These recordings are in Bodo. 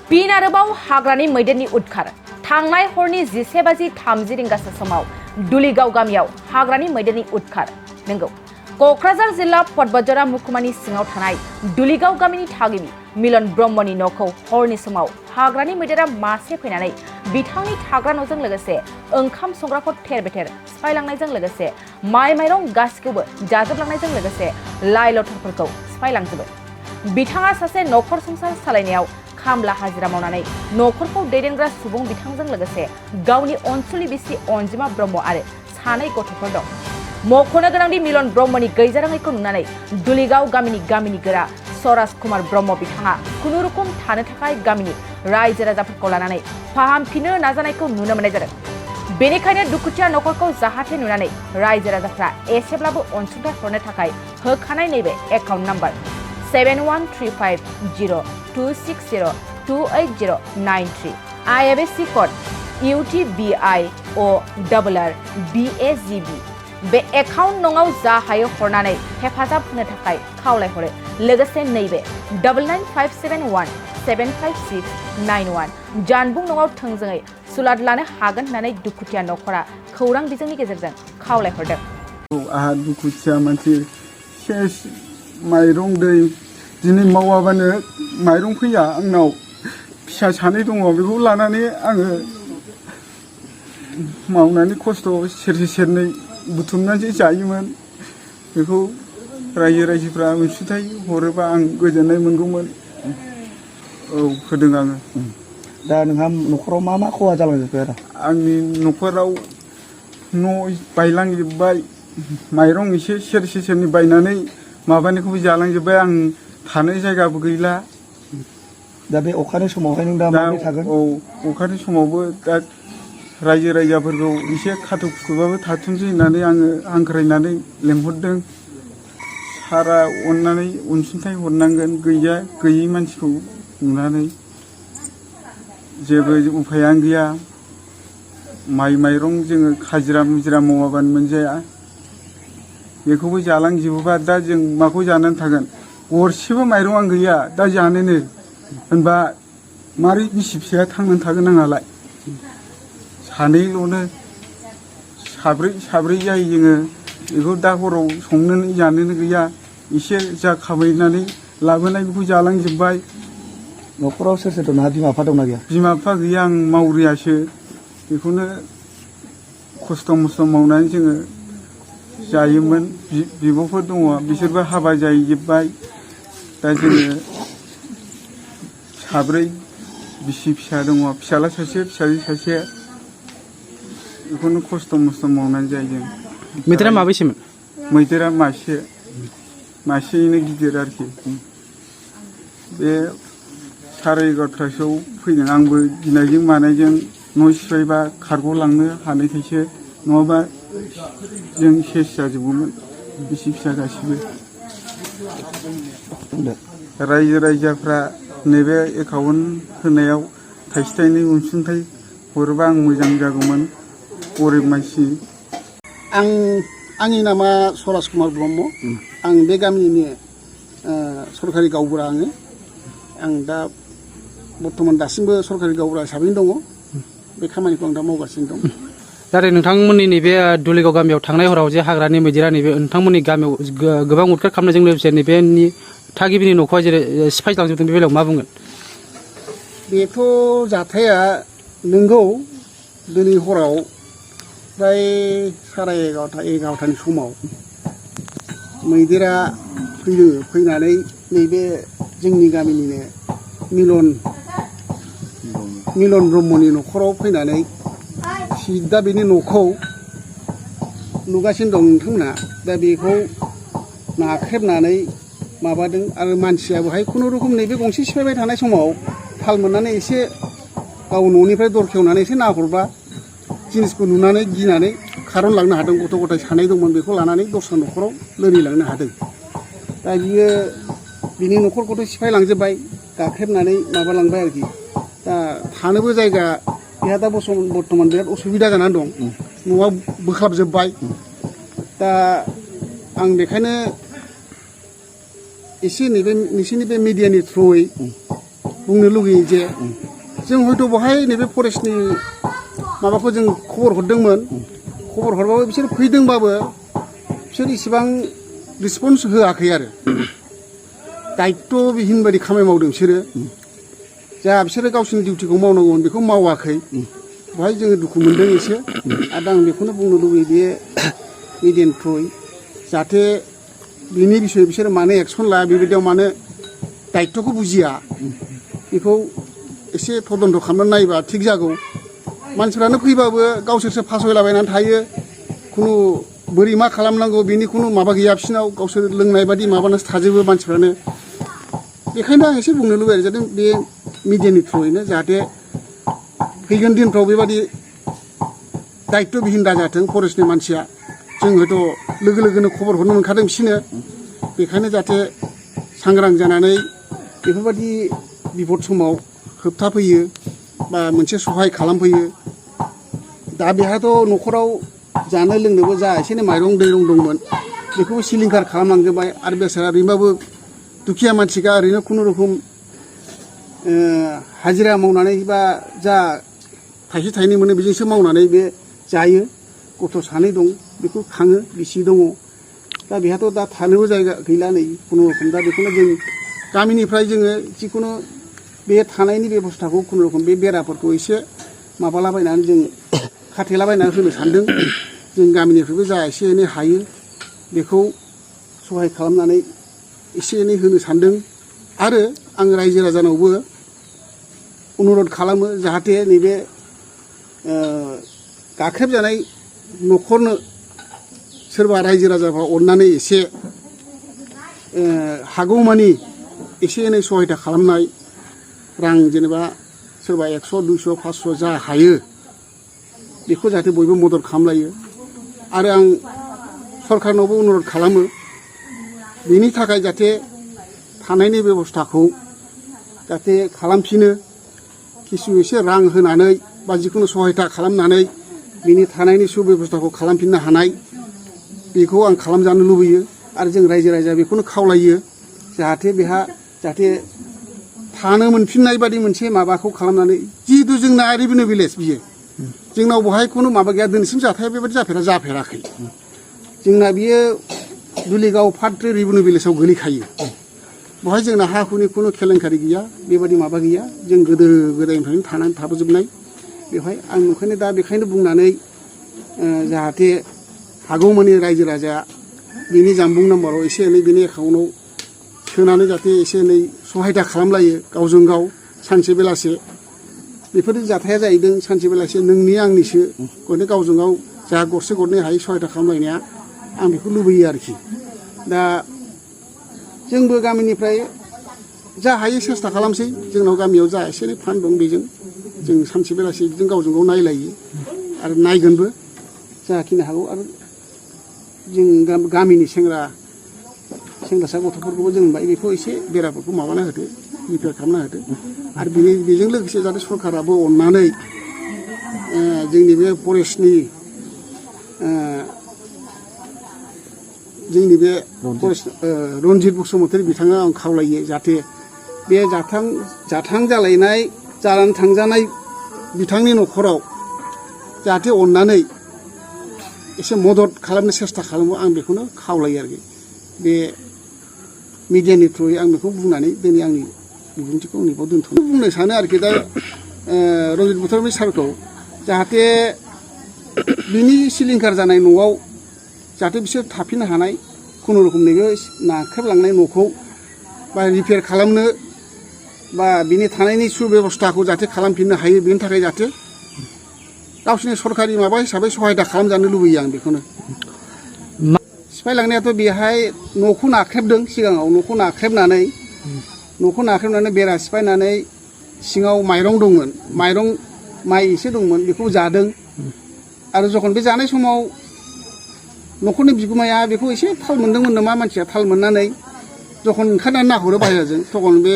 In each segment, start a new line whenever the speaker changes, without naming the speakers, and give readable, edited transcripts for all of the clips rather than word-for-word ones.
फिन आरोबाव हाग्रानि मैदेरनि उदखार थांनाय हरनि 11:30 रिंगासो समाव दुलिगाव गामियाव हाग्रानि मैदेरनि उदखार नंगौ क'क्राझार जिल्ला पटबजरा मुखुमानि सिङाव थानाय दुलिगाव गामिनि थागिबि मिलन ब्रह्मनि न'खौ हरनि समाव हाग्रानि मैदेरा मासे फैनानै बिथांनि थाग्रा न'जों लोगोसे ओंखाम संग्राखौ थेर बेथेर सिफायलांनायजों लोगोसे माइ माइरं गासिखौबो जाजोबलांनायजों लोगोसे लाइ लथरफोरखौ सिफायलांजोबो बिथाङा सासे न'खर संसार सालायनायाव खामला हाजिरा मावनानै न'खरखौ दैदेनग्रा सुबुं बिथांजों लोगोसे गावनि अनसुलि बिसि अनजिमा ब्रह्म आरो सानै गथ'फोर दं मख'नो गोनांदि मिलन ब्रह्मनि गैजारोङैखौ नुनानै दुलिगाव गामिनि गोरा सराज कुमार ब्रह्म बिथाङा खुनुरुखुम थानो थाखाय गामिनि रायजो राजाफोरखौ लानानै फाहामफिननो नाजानायखौ नुनो मोननाय जादों बेनिखायनो दुखुथिया न'खरखौ जाहाथे नुनानै रायजो राजाफ्रा एसेब्लाबो अनसुंथाइ हरनो थाखाय होखानाय नैबे account number 713502602893 IFSC code UTBIORRBAGB बे एकाउन्ट नङाव जा हायो हरनानै हेफाजाब होनो थाखाय खावलायहरो लोगोसे नैबे 9957175691 जानबुं नङाव थोंजोङै सुलाद लानो हागोन होननानै दुखुथिया न'खरा खौरां बिजोंनि गेजेरजों खावलायहरदों
आहा दुखुथिया मानसि सेस माइरं दै दिनै मावाबानो माइरं फैया आंनाव फिसा सानै दङ बेखौ लानानै आङो मावनानै खस्थ' सेरसे सेरनै बुथुमनानैसो जायोमोन बेखौ रायजोफ्रा अनसुंथाइ हरोबा आं गोजोननाय मोनगौमोन औ होदों आङो
दा नोंहा न'खराव मा खहा जालांजोबखो आरो
आंनि न'खराव न' बायलांजोबबाय माइरं एसे सेरसे सेरनै बायनानै माबानायखौबो जालांजोबबाय आं थानो जायगाबो गैला
दा बे अखानि समावहाय नों दा माबोरै थागोन
औ अखानि समावबो दा रायजो राजाफोरखौ एसे खाथु खुबाबो थाथुमसै होननानै आङो हांख्रायनानै लेंहरदों सारा अननानै अनसुंथाइ हरनांगोन गैयै मानसिखौ नुनानै जेबो उफायानो गैया माइ माइरं जोङो खाजिरा मुजिरा मावाबानो मोनजाया बेखौबो जालांजोबोबा दा जों माखौ जानानै थागोन गरसेबो माइरंआनो गैया दा जानोनो होनबा मारै बिसि फिसाया थांनानै थागोन आंहालाय सानैल'नो साब्रै जायो जोङो बेखौ दा हराव संनोनो जानोनो गैया एसे जा खामायनानै लाबोनाय बेखौ जालांजोबबाय
न'खराव सोर सोर दं नोंहा बिमा बिफा दंना गैया
बिमा बिफा गैया आं मावरियासो बेखौनो खस्थ' मस्थ' मावनानै जोङो जायोमोन बिब'फोर दङ बिसोरबो हाबा जाहैजोबबाय दा जोङो साब्रै बिसि फिसा दङ फिसाला सासे फिसाजो सासे बेखौनो खस्थ' मस्थ' मावनानै जायो जों
मैदेरा माबैसेमोन
मैदेरा मासेयैनो गिदिर आरोखि बे 11:30 फैदों आंबो गिनायजों मानायजों न' सिफायबा खारग'लांनो हानायखायसो नङाबा जों सेस जाजोबगौमोन बिसि फिसा गासिबो रायजो राजाफ्रा नैबे एकाउन्ट होनायाव थाइसे थाइनै अनसुंथाइ हरोबा आं मोजां जागौमोन गरिब मानसि
आंनि नामा सराज कुमार ब्रह्म आं बे गामिनि सरकारि गावबुरा आं दा बर्तमान दासिमबो सरकारि गावबुरा हिसाबैनो दङ बे खामानिखौ आं दा मावगासिनो दं
दा नोंथांमोननि नैबे दुलिगाव गामियाव थांनाय हराव जे हाग्रानि मैदेरा नैबे नोंथांमोननि गामियाव गोबां उदखार खालामनायजों लोगोसे नैबेनि थागिबिनि न'खौहाय जेरै सिफायलांजोबदों बे बेलायाव मा बुंगोन
बेथ' जाथाया नंगौ दिनै हराव प्राय 11:30 समाव मैदेरा फैनानै नैबे जोंनि गामिनिनो मिलन ब्रह्मनि न'खराव फैनानै दा बेनि न'खौ नुगासिनो दं नोंथांमोना दा बेखौ नाख्रेबनानै माबादों आरो मानसिया बेहाय खुनुरुखुम नैबे गंसे सिफायबाय थानाय समाव थाल मोननानै एसे गाव न'निफ्राय दर खेवनानै एसे नाहरबा जिनिसखौ नुनानै गिनानै खारनलांनो हादों गथ' गथाय सानै दंमोन बेखौ लानानै दस्रा न'खराव लोरिलांनो हादों दा बियो बिनि न'खरखौथ' सिफायलांजोबबाय गाख्रेबनानै माबालांबाय आरोखि दा थानोबो जायगा बेहा दा बर्तमान बिराद असुबिदा जानानै दं न'आ बोखाबजोबबाय दा आं बेखायनो एसे नैबे नोंसोरनि बे मिडियानि थ्रुयै बुंनो लुगैयो जे जों हयथ' बहाय नैबे फरेस्टनि माबाखौ जों खबर हरदोंमोन खबर हरबाबो बिसोर फैदोंबाबो बिसोर इसेबां रिसपन्स होआखै आरो दायित्वबिहीन बायदि खामानि मावदों बिसोरो जा बिसोरो गावसोरनि डिउटिखौ मावनांगौमोन बेखौ मावाखै बेवहाय जोङो दुखु मोनदों एसे आरो आं बेखौनो बुंनो लुबैयो बे मिडियानि थ्रुयै जाहाथे बिनि बिसय बिसोर मानो एक्सन लाया बेबायदियाव मानो दायित्वखौ बुजिया बेखौ एसे तदन्त खालामनानै नायोबा थिग जागौ मानसिफ्रानो फैबाबो गावसोरसो फासयलाबायनानै थायो खुनु बोरै मा खालामनांगौ बेनि खुनु माबा गैया बिसिनाव गावसोर लोंनाय बादि माबानासो थाजोबो मानसिफ्रानो बेखायनो आं एसे बुंनो लुबैयो जाहाथे बे मिडियानि थ्रुयैनो जाहाथे फैगोन दिनफ्राव बेबादि दायित्वबिहीन दाजाथों फरेस्टनि मानसिया जों हयथ' लोगो लोगोनो खबर हरनो मोनखादों बिसोरनो बेखायनो जाहाथे सांग्रां जानानै बेफोरबायदि बिपद समाव होबथाफैयो बा मोनसे सहाय खालामफैयो दा बेहाथ' न'खराव जानो लोंनोबो जा एसे एनै माइरं दैरं दंमोन बेखौबो सिलिंखार खालामलांजोब्बाय आरो बेसारा ओरैनोबाबो दुखिया मानसिगा ओरैनो खुनुरुखुम हाजिरा मावनानै बा जा थाइसे थाइनै मोनो बेजोंसो मावनानै बे जायो गथ' सानै दं बेखौ खाङो बिसि दङ दा बेहाथ' दा थानोबो जायगा गैला नै खुनुरुखुम दा बेखौनो जों गामिनिफ्राय जोङो जिखुनु बे थानायनि बेबस्थाखौ खुनुरुखुम बे बेराफोरखौ एसे माबालाबायनानै जों खाथेलाबायनानै होनो सानदों जों गामिनिफ्रायबो जा एसे एनै हायो बेखौ सहाय खालामनानै एसे एनै होनो सानदों आरो आं रायजो राजानावबो अनुरद खालामो जाहाथे नैबे गाख्रेबजानाय न'खरनो सोरबा रायजो राजाफ्रा अननानै एसे हागौमानि एसे एनै सहायता खालामनाय रां जेनेबा सोरबा 100 200 500 जा हायो बेखौ जाहाथे बयबो मदद खालामलायो आरो आं सरकारनावबो अनुरद खालामो बेनि थाखाय जाहाथे थानायनि बेबस्थाखौ जाहाथे खालामफिनो किसु एसे रां होनानै बा जिखुनु सहायता खालामनानै बिनि थानायनि सुबेबस्थाखौ खालामफिननो हानाय बेखौ आं खालामजानो लुबैयो आरो जों रायजो राजा बेखौनो खावलायो जाहाथे बेहा जाहाथे थानो मोनफिननाय बादि मोनसे माबाखौ खालामनानै जिहेतु जोंना रेभिनिउ भिलेज बियो जोंनाव बहाय खुनु माबा गैया दिनैसिम जाथाया बेबायदि जाफेराखै जोंना बियो दुलिगाव फाद्रि रेभिनिउ भिलेजाव गोलैखायो बहाय जोंना हा हुनि खुनु केलेंकारि गैया बेबायदि माबा गैया जों गोदो गोदायनिफ्रायनो थानानै थाबोजोबनाय बेवहाय आं ओंखायनो दा बेखायनो बुंनानै जाहाथे हागौमानि रायजो राजाया बिनि जानबुं नाम्बाराव एसे एनै बिनि एकाउन्टआव सोनानै जाहाथे एसे एनै सहायता खालामलायो गावजों गाव सानसे बेलासे बेफोर जाथाया जाहैदों सानसे बेलासे नोंनि आंनिसो गथे गावजों गाव जा गरसे गरनै हायै सहायता खालामलायनाया आं बेखौ लुबैयो आरोखि दा जोंबो गामिनिफ्राय जा हायो सेस्था खालामसै जोंनाव गामियाव जा एसे एनै फान्ड दं बेजों जों सानसे बेलासे बिदिनो गावजों गाव नायलायो आरो नायगोनबो जाखिनि हागौ आरो जों गामिनि सेंग्रासा गथ'फोरखौबो जों बेखौ एसे बेराफोरखौ माबाना होदो रिपेयार खालामना होदो आरो बेजों लोगोसे जाहाथे सरकाराबो अननानै जोंनि बे फरेस्टनि जोंनि बे रन्जित बसुमतारी बिथाङा आं खावलायो जाहाथे बे जाथां जालायनाय जानानै थांजानाय बिथांनि न'खराव जाहाथे अननानै एसे मदद खालामनो सेस्था खालामो आं बेखौनो खावलायो आरोखि बे मिडियानि थ्रुयै आं बेखौ बुंनानै दिनै आंनि बिबुंथिखौ नैबाव दोनथ'नो बुंनो सानो आरोखि दा रन्जित बसुमतारी सारखौ जाहाथे बिनि सिलिंखार जानाय न'आव जाहाथे बिसोर थाफिननो हानाय खुनुरुखुम नैबे नाख्रेबलांनाय न'खौ बा रिपेयार खालामनो बा बिनि थानायनि सुबेबस्थाखौ जाहाथे खालामफिननो हायो बेनि थाखाय जाहाथे गावसोरनि सरकारि माबा हिसाबै सहायता खालामजानो लुबैयो आं बेखौनो सिफायलांनायाथ' बेहाय न'खौ नाख्रेबदों सिगाङाव न'खौ नाख्रेबनानै बेरा सिफायनानै सिङाव माइरं दंमोन माइ एसे दंमोन बेखौ जादों आरो जखन बे जानाय समाव न'खरनि बिगुमाया बेखौ एसे थाल मोनदोंमोन नामा मानसिया थाल मोननानै जखन ओंखारनानै नाहरो बाहेराजों तखन बे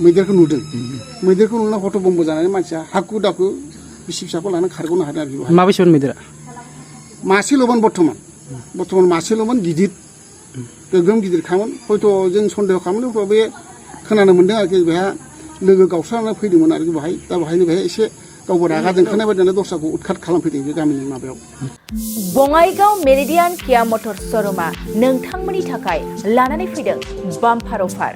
मैदेरखौ नुदों मैदेरखौ नुना हतबम्ब जानानै मानसिया हाखु दाखु बिसि फिसाखौ लानानै खारग'नो हादों आरोखि
माबेसेमोन मैदेरा
मासेल'मोन बर्थमान मासेल'मोन गिदिर गोगोम गिदिरखामोन हयथ' जों सन्देह खालामदों बे खोनानो मोनदों आरोखि बेहा लोगो गावस्रानानै फैदोंमोन आरो बेहाय दा बेहायनो बेहाय एसे गावबो रागा जोंखानाय बायदिनो दस्राखौ उदखाट खालामफैदों बे गामिनि माबायाव
बङाइगाव मेरिडियान किया मटर शोरूमा नोंथांमोननि थाखाय लानानै फैदों बाम्पार अफार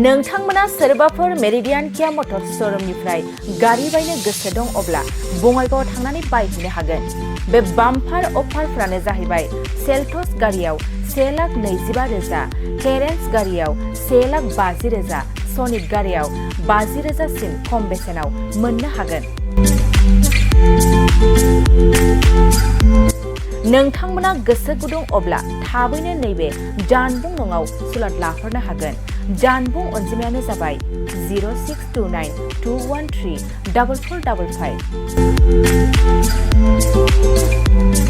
नोंथांमोना सोरबाफोर मेरिडियान किया मटर शोरूमनिफ्राय गारि बायनो गोसो दं अब्ला बङाइगाव थांनानै बायहैनो हागोन बे बाम्पार अफारफोरानो जाहैबाय सेल्टस गारियाव 1,20,000 क्लेरेन्स गारियाव 1,50,000 सनिक गारियाव 50,000 सिम खम बेसेनाव मोननो हागोन नोंथांमोना गोसो गुदुं अब्ला थाबैनो नैबे जानबुं नङाव सुलाद लाहरनो हागोन जानबुं अनजिमायानो जाबाय 0629 213 4455